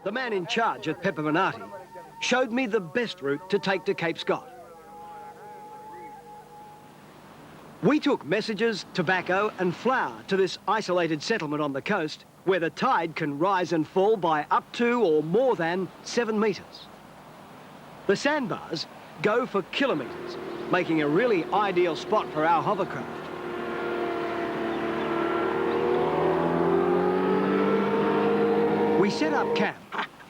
the man in charge at Pepperminati, showed me the best route to take to Cape Scott. We took messages, tobacco and flour to this isolated settlement on the coast where the tide can rise and fall by up to or more than 7 metres. The sandbars go for kilometres, making a really ideal spot for our hovercraft. We set up camp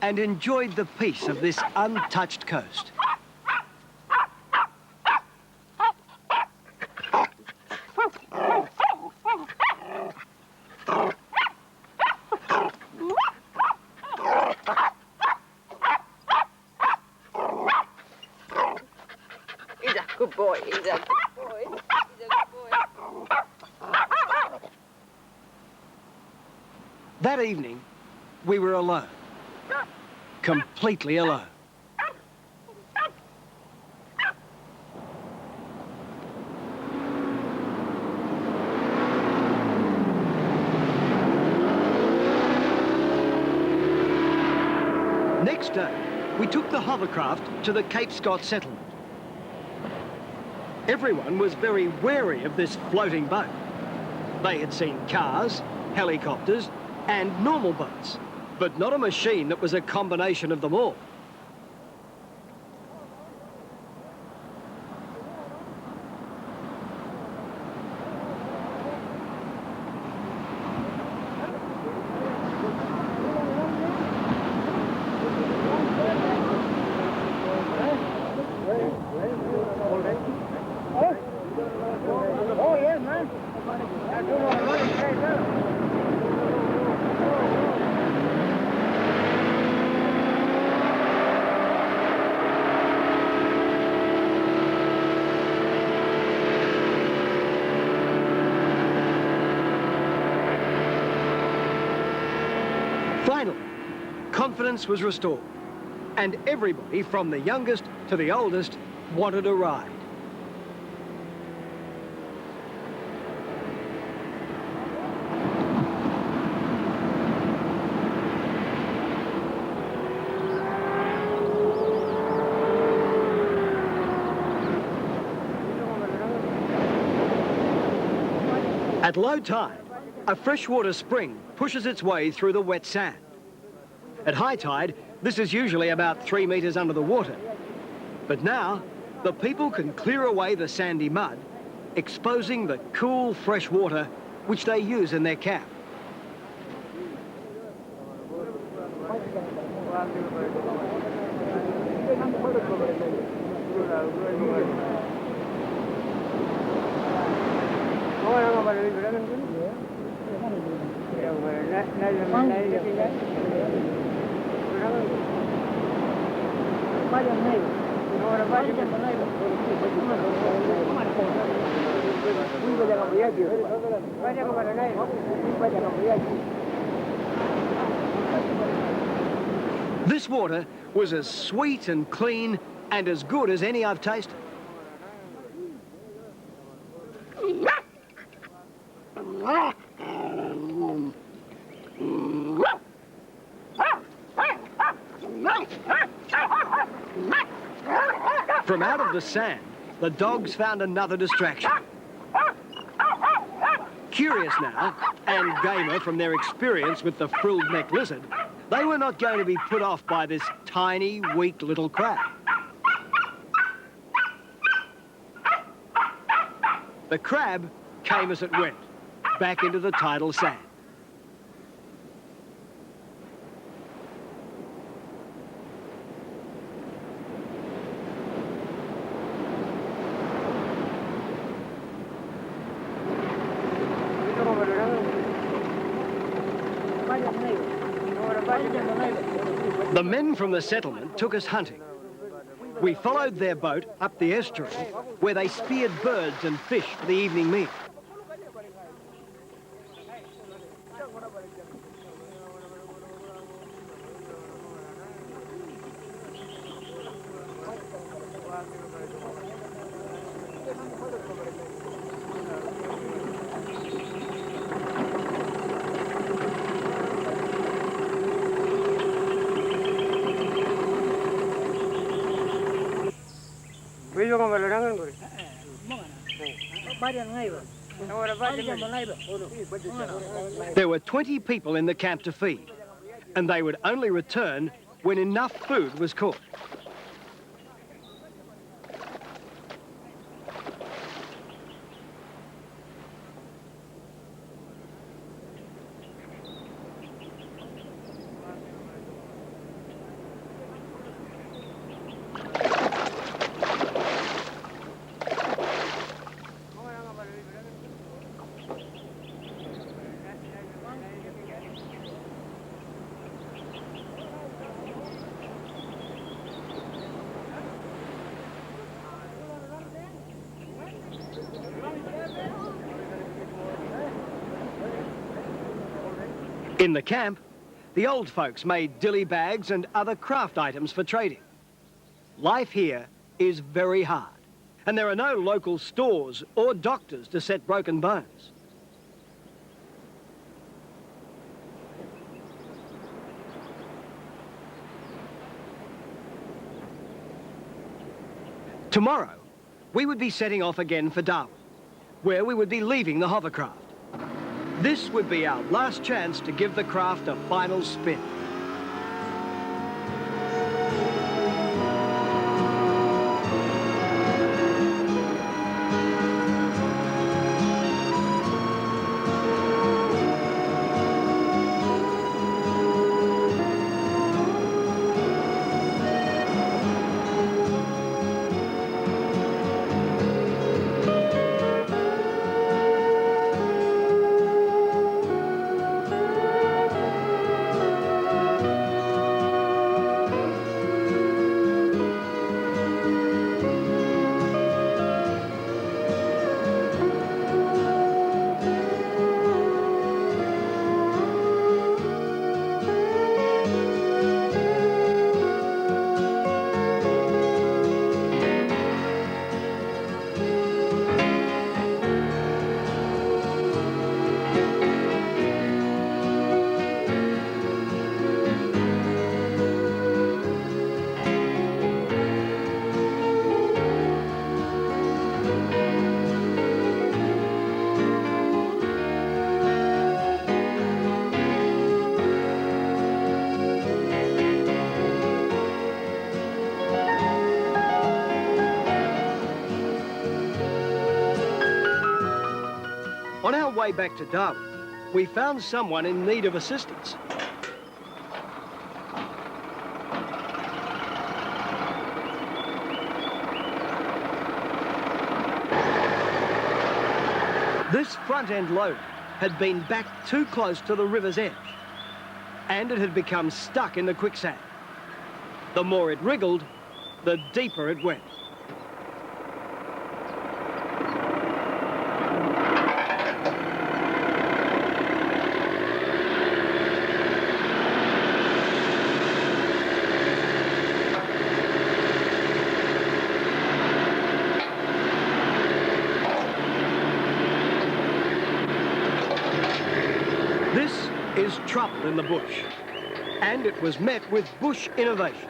and enjoyed the peace of this untouched coast. He's a good boy, he's a good boy, he's a good boy. That evening, we were alone. Completely alone. Next day, we took the hovercraft to the Cape Scott settlement. Everyone was very wary of this floating boat. They had seen cars, helicopters, and normal boats, but not a machine that was a combination of them all. Finally, confidence was restored, and everybody from the youngest to the oldest wanted a ride. At low tide, a freshwater spring pushes its way through the wet sand. At high tide, this is usually about 3 metres under the water. But now, the people can clear away the sandy mud, exposing the cool, fresh water which they use in their camp. This water was as sweet and clean and as good as any I've tasted. From out of the sand, the dogs found another distraction. Curious now, and gamer from their experience with the frilled neck lizard, they were not going to be put off by this tiny, weak little crab. The crab came as it went, back into the tidal sand. The men from the settlement took us hunting. We followed their boat up the estuary where they speared birds and fish for the evening meal. There were 20 people in the camp to feed, and they would only return when enough food was caught. In the camp, the old folks made dilly bags and other craft items for trading. Life here is very hard, and there are no local stores or doctors to set broken bones. Tomorrow, we would be setting off again for Darwin, where we would be leaving the hovercraft. This would be our last chance to give the craft a final spin. On our way back to Darwin, we found someone in need of assistance. This front-end loader had been backed too close to the river's edge, and it had become stuck in the quicksand. The more it wriggled, the deeper it went. This is trouble in the bush, and it was met with bush innovation.